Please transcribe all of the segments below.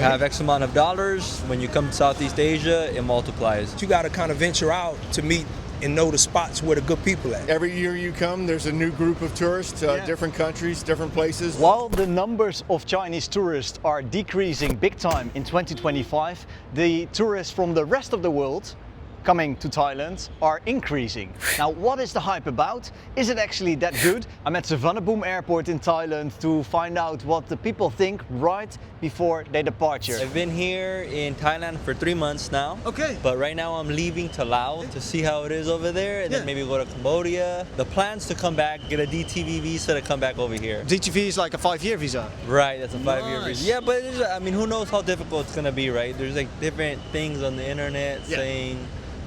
have X amount of dollars. When you come to Southeast Asia, it multiplies. You got to kind of venture out to meet and know the spots where the good people at. Every year you come, there's a new group of tourists, different countries, different places. While the numbers of Chinese tourists are decreasing big time in 2025, the tourists from the rest of the world coming to Thailand are increasing. Now, what is the hype about? Is it actually that good? I'm at Suvarnabhumi airport in Thailand to find out what the people think right before their departure. I've been here in Thailand for 3 months now. Okay. But right now I'm leaving to Laos to see how it is over there, and then maybe go to Cambodia. The plan's to come back, get a DTV visa to come back over here. DTV is like a 5-year visa. Right, that's a 5-year Nice. visa. Yeah, but I mean, who knows how difficult it's gonna be, right? There's like different things on the internet saying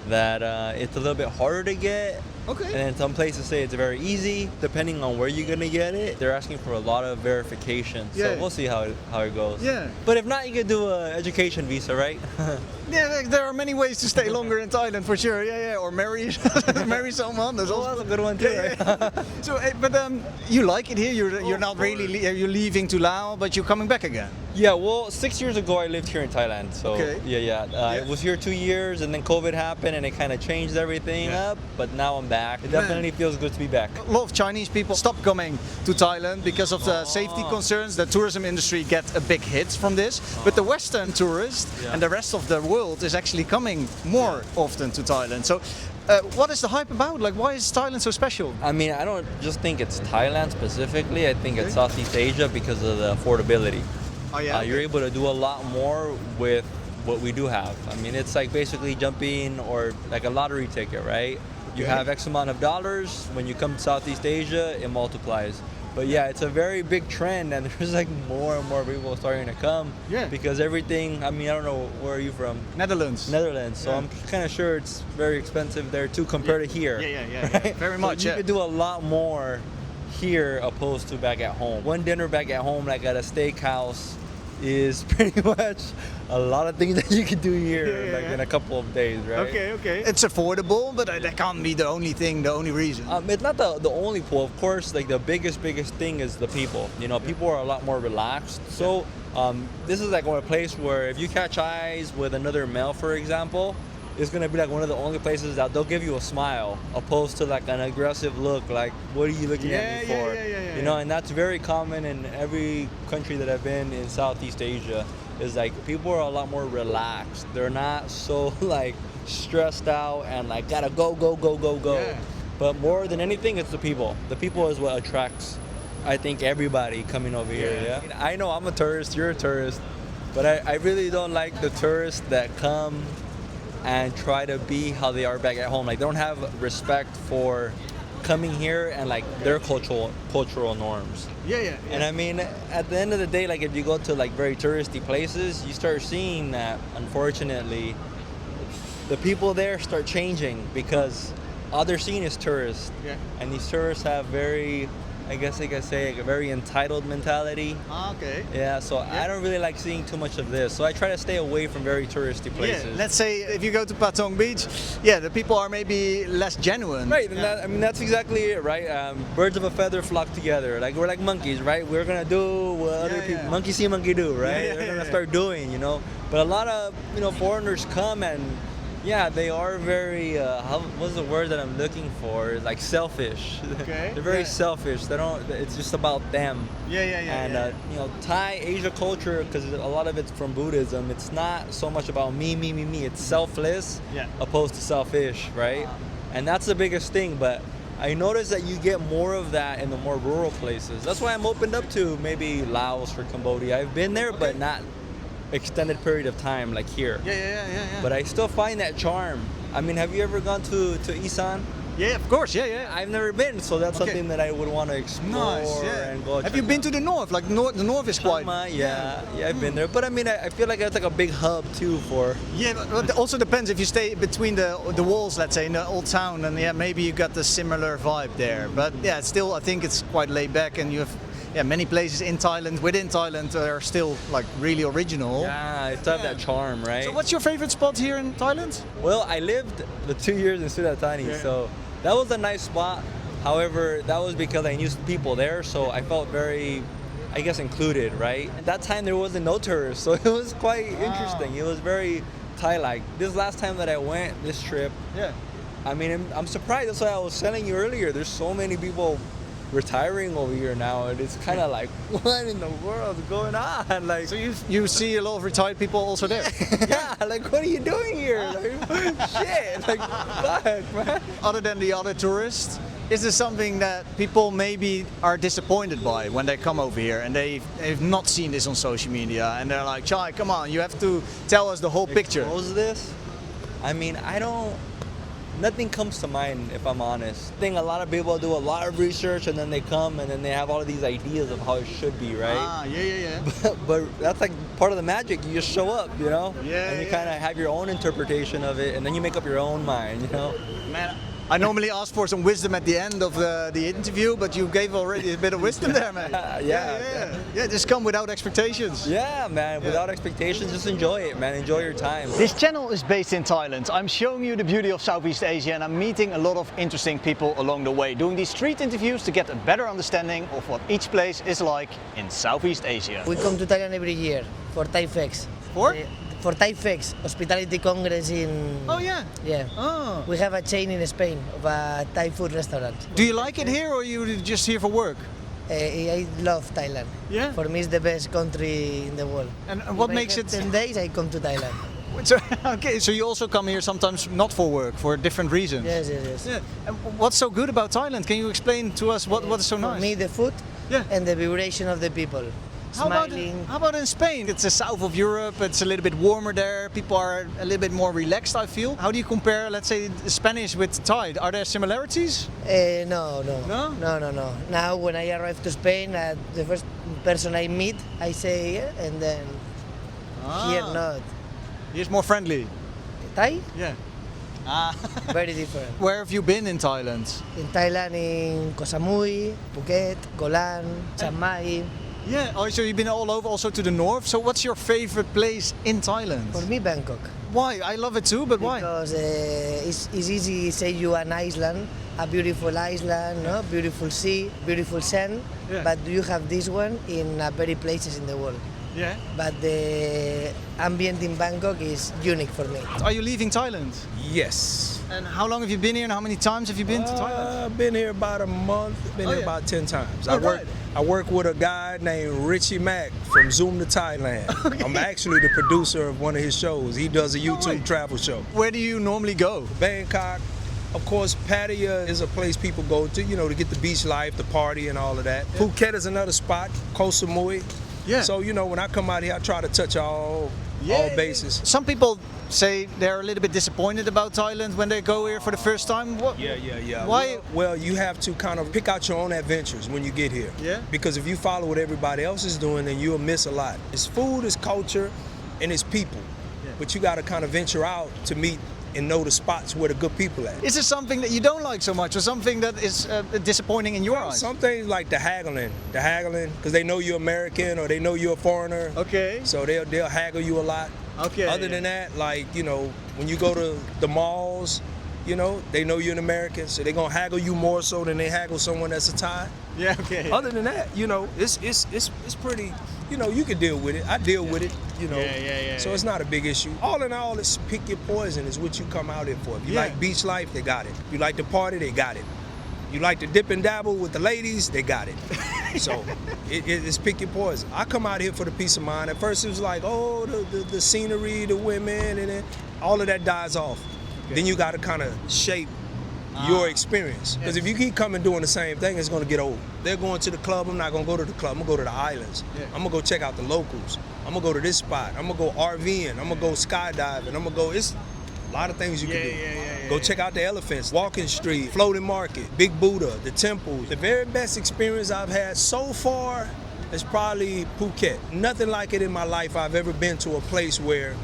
that it's a little bit harder to get. Okay. And then some places say it's very easy, depending on where you're gonna get it. They're asking for a lot of verification, so we'll see how it goes. Yeah. But if not, you could do an education visa, right? Yeah, there are many ways to stay longer in Thailand for sure. Yeah, or marry someone. That's also a good one too. Right? So, but you like it here? You're not really you're leaving to Laos, but you're coming back again. Yeah, well, 6 years ago I lived here in Thailand. So Okay. I was here 2 years, and then COVID happened, and it kind of changed everything up. But now I'm back. It definitely feels good to be back. A lot of Chinese people stopped coming to Thailand because of the safety concerns. The tourism industry get a big hit from this. But the Western tourist and the rest of the world is actually coming more often to Thailand. So what is the hype about? Like, why is Thailand so special? I mean, I don't just think it's Thailand specifically. I think it's Southeast Asia because of the affordability. Oh yeah. You're able to do a lot more with what we do have. I mean, it's like basically jumping or like a lottery ticket, right? You have X amount of dollars. When you come to Southeast Asia, it multiplies. But yeah, it's a very big trend, and there's like more and more people starting to come. Yeah. Because everything, I mean, I don't know, where are you from? Netherlands. Netherlands. So I'm kind of sure it's very expensive there too compared to here. Yeah. Right? Very So much. you could do a lot more here opposed to back at home. One dinner back at home, like at a steakhouse, is pretty much a lot of things that you could do here in a couple of days, right? Okay. It's affordable, but that can't be the only thing, the only reason. It's not the only pull, of course. Like the biggest thing is the people. You know, people are a lot more relaxed. So this is like a place where if you catch eyes with another male, for example, it's gonna be like one of the only places that they'll give you a smile, opposed to like an aggressive look, like what are you looking at me for? You know, and that's very common in every country that I've been in Southeast Asia. Is like people are a lot more relaxed. They're not so like stressed out and like gotta go. Yeah. But more than anything, it's the people. The people is what attracts, I think, everybody coming over here. Yeah. I know I'm a tourist. You're a tourist, but I really don't like the tourists that come and try to be how they are back at home. Like they don't have respect for coming here and like their cultural norms. Yeah. And I mean, at the end of the day, like if you go to like very touristy places, you start seeing that unfortunately the people there start changing because all they're seeing is tourists. Yeah. And these tourists have very, I guess I could say, a very entitled mentality. Okay. Yeah, so I don't really like seeing too much of this. So I try to stay away from very touristy places. Yeah, let's say if you go to Patong Beach, the people are maybe less genuine. Right, and I mean, that's exactly it, right? Birds of a feather flock together. Like, we're like monkeys, right? We're gonna do what other people, monkey see, monkey do, right? They're gonna start doing, you know? But a lot of, foreigners come and, they are very, what's the word that I'm looking for? Like selfish. Okay. They're very selfish. It's just about them. And, Thai Asia culture, because a lot of it's from Buddhism, it's not so much about me. It's selfless opposed to selfish, right? And that's the biggest thing. But I noticed that you get more of that in the more rural places. That's why I'm opened up to maybe Laos or Cambodia. I've been there, but not extended period of time like here. Yeah. But I still find that charm. I mean, have you ever gone to Isan? Yeah, of course. Yeah. I've never been, so that's something that I would want to explore and go. Have you been to the north? Like the north is quite. Yeah, I've been there. But I mean, I feel like it's like a big hub too for. Yeah, but it also depends if you stay between the walls, let's say, in the old town, and maybe you got the similar vibe there. But still, I think it's quite laid back, and you have. Many places within Thailand are still like really original. Yeah, it still have that charm, right? So what's your favorite spot here in Thailand? Well, I lived the 2 years in Suvarnabhumi, so that was a nice spot. However, that was because I knew people there, so I felt very I guess, included, right? At that time, there wasn't no tourists, so it was quite interesting. It was very Thai-like. This last time that I went, this trip, Yeah. I mean, I'm surprised. That's why I was telling you earlier. There's so many people retiring over here now, and it's kind of like, what in the world is going on? Like, So you see a lot of retired people also there. yeah, like, what are you doing here? Like, shit, like, fuck, man. Other than the other tourists, is there something that people maybe are disappointed by when they come over here and they've not seen this on social media and they're like, Chai, come on, you have to tell us the whole picture. Expose this? I mean, nothing comes to mind, if I'm honest. I think a lot of people do a lot of research and then they come and then they have all of these ideas of how it should be, right? Yeah. But that's like part of the magic. You just show up, you know? Yeah, And you yeah. kind of have your own interpretation of it, and then you make up your own mind, you know? Man, I normally ask for some wisdom at the end of the interview, but you gave already a bit of wisdom there, man. Yeah, just come without expectations. Yeah, man. Without expectations, just enjoy it, man. Enjoy your time. This channel is based in Thailand. I'm showing you the beauty of Southeast Asia and I'm meeting a lot of interesting people along the way, doing these street interviews to get a better understanding of what each place is like in Southeast Asia. We come to Thailand every year for Thai Fest. For? For Thai Fest, Hospitality Congress in... Oh yeah? Yeah. Oh. We have a chain in Spain of a Thai food restaurant. Do you like it here or are you just here for work? I love Thailand. Yeah? For me, it's the best country in the world. And what If I makes have it... 10 days, I come to Thailand. So, okay, so you also come here sometimes not for work, for different reasons. Yes. Yeah. And what's so good about Thailand? Can you explain to us what is so For nice? me, the food Yeah. and the vibration of the people. Smiling. How about in Spain? It's the south of Europe, it's a little bit warmer there, people are a little bit more relaxed, I feel. How do you compare, let's say, Spanish with Thai? Are there similarities? No. No? No. Now, when I arrive to Spain, the first person I meet, I say, and then here not. Here's more friendly. Thai? Yeah. Very different. Where have you been in Thailand? In Thailand, in Koh Samui, Phuket, Koh Lan, Chiang Mai. Yeah, oh, so you've been all over, also to the north. So what's your favorite place in Thailand? For me, Bangkok. Why? I love it too, but why? Because it's easy, say you an island, a beautiful island, no? Beautiful sea, beautiful sand, Yeah. but you have this one in very places in the world. Yeah. But the ambient in Bangkok is unique for me. Are you leaving Thailand? Yes. And how long have you been here and how many times have you been to Thailand? I've been here about a month. Been Oh, here yeah. about 10 times. Oh, right. I work with a guy named Richie Mack from Zoom to Thailand. I'm actually the producer of one of his shows. He does a YouTube way. travel show. Where do you normally go? Bangkok. Of course, Pattaya is a place people go to, to get the beach life, the party and all of that. Phuket is another spot, Koh Samui. Yeah. So, when I come out here, I try to touch all bases. Some people say they're a little bit disappointed about Thailand when they go here for the first time. What? Yeah. Why? Well, you have to kind of pick out your own adventures when you get here. Yeah. Because if you follow what everybody else is doing, then you'll miss a lot. It's food, it's culture, and it's people. Yeah. But you got to kind of venture out to meet and know the spots where the good people at. Is there something that you don't like so much or something that is disappointing in your eyes? Some things like the haggling, because they know you're American or they know you're a foreigner. Okay. So they'll haggle you a lot. Okay. Other than that, like, when you go to the malls, they know you're an American, so they're gonna haggle you more so than they haggle someone that's a Thai. Yeah, okay. Other than that, it's pretty, you can deal with it. I deal with it, Yeah. So it's not a big issue. All in all, it's pick your poison is what you come out here for. If you Yeah. like beach life, they got it. You like to party, they got it. You like to dip and dabble with the ladies, they got it. So it's pick your poison. I come out here for the peace of mind. At first it was like, oh, the scenery, the women, and then all of that dies off. Then you got to kind of shape your experience. Because if you keep coming doing the same thing, it's going to get old. They're going to the club. I'm not going to go to the club. I'm going to go to the islands. Yeah. I'm going to go check out the locals. I'm going to go to this spot. I'm going to go RVing. I'm going to go skydiving. I'm going to go, it's a lot of things you can do. Go check out the elephants, Walking Street, Floating Market, Big Buddha, the temples. The very best experience I've had so far is probably Phuket. Nothing like it in my life. I've ever been to a place where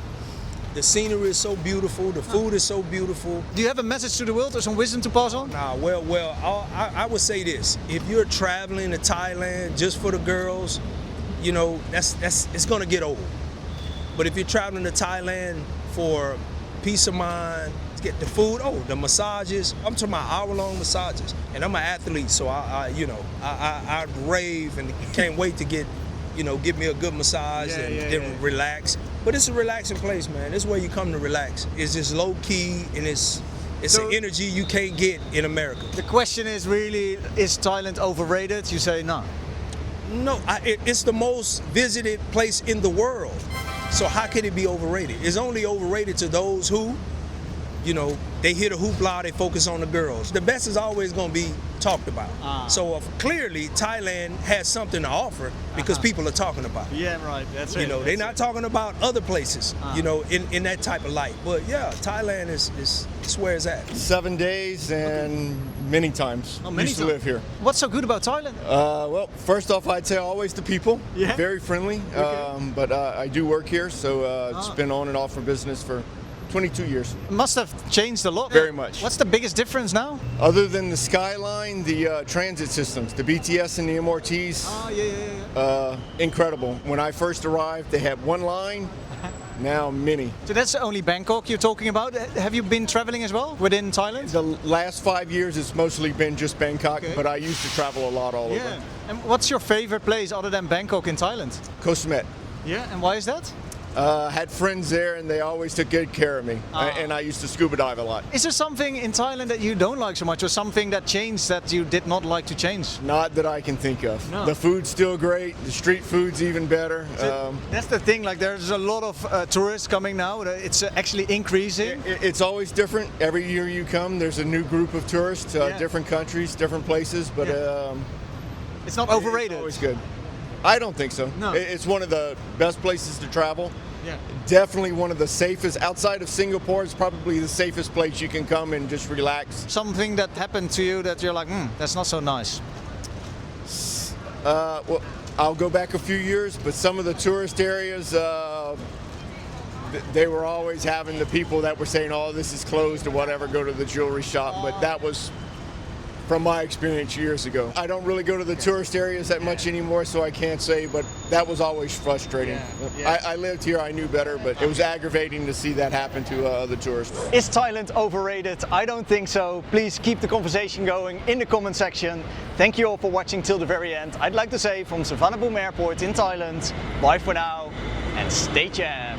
the scenery is so beautiful, the food is so beautiful. Do you have a message to the world or some wisdom to pass on? I would say this. If you're traveling to Thailand just for the girls, it's gonna get old. But if you're traveling to Thailand for peace of mind, get the food. Oh, the massages. I'm talking about hour-long massages. And I'm an athlete, so I rave and can't wait to get me a good massage and relax. But it's a relaxing place, man. It's where you come to relax. It's just low key and it's an energy you can't get in America. The question is really, is Thailand overrated? You say no. No, it's the most visited place in the world. So how can it be overrated? It's only overrated to those who, they hit a hoopla, they focus on the girls. The best is always going to be talked about. So clearly Thailand has something to offer because people are talking about it. Yeah, right. That's it. They're not talking about other places, in that type of light. But yeah, Thailand is where it's at. 7 days and many times. Used to live here. What's so good about Thailand? Well, first off, I'd say always the people. Yeah. Very friendly. But I do work here, so it's been on and off for business for 22 years. It must have changed a lot. Very much. What's the biggest difference now? Other than the skyline, the transit systems, the BTS and the MRTs, incredible. When I first arrived, they had one line, now many. So that's only Bangkok you're talking about. Have you been traveling as well within Thailand? The last 5 years, it's mostly been just Bangkok, but I used to travel a lot all over. And what's your favorite place other than Bangkok in Thailand? Koh Samet. Yeah, and why is that? Had friends there and they always took good care of me. And I used to scuba dive a lot. Is there something in Thailand that you don't like so much, or something that changed that you did not like to change? Not that I can think of. No. The food's still great. The street food's even better. That's the thing, like there's a lot of tourists coming now. It's actually increasing. It's always different. Every year you come, there's a new group of tourists, different countries, different places, but it's not overrated. It's always good. I don't think so. No. It's one of the best places to travel. Yeah. Definitely one of the safest. Outside of Singapore, it's probably the safest place you can come and just relax. Something that happened to you that you're like, that's not so nice. Well, I'll go back a few years, but some of the tourist areas, they were always having the people that were saying, oh, this is closed or whatever, go to the jewelry shop. But that was from my experience years ago. I don't really go to the tourist areas that much anymore, so I can't say, but that was always frustrating. I lived here, I knew better, but it was aggravating to see that happen to other tourists. Is Thailand overrated? I don't think so. Please keep the conversation going in the comment section. Thank you all for watching till the very end. I'd like to say from Suvarnabhumi Airport in Thailand, bye for now and stay tuned.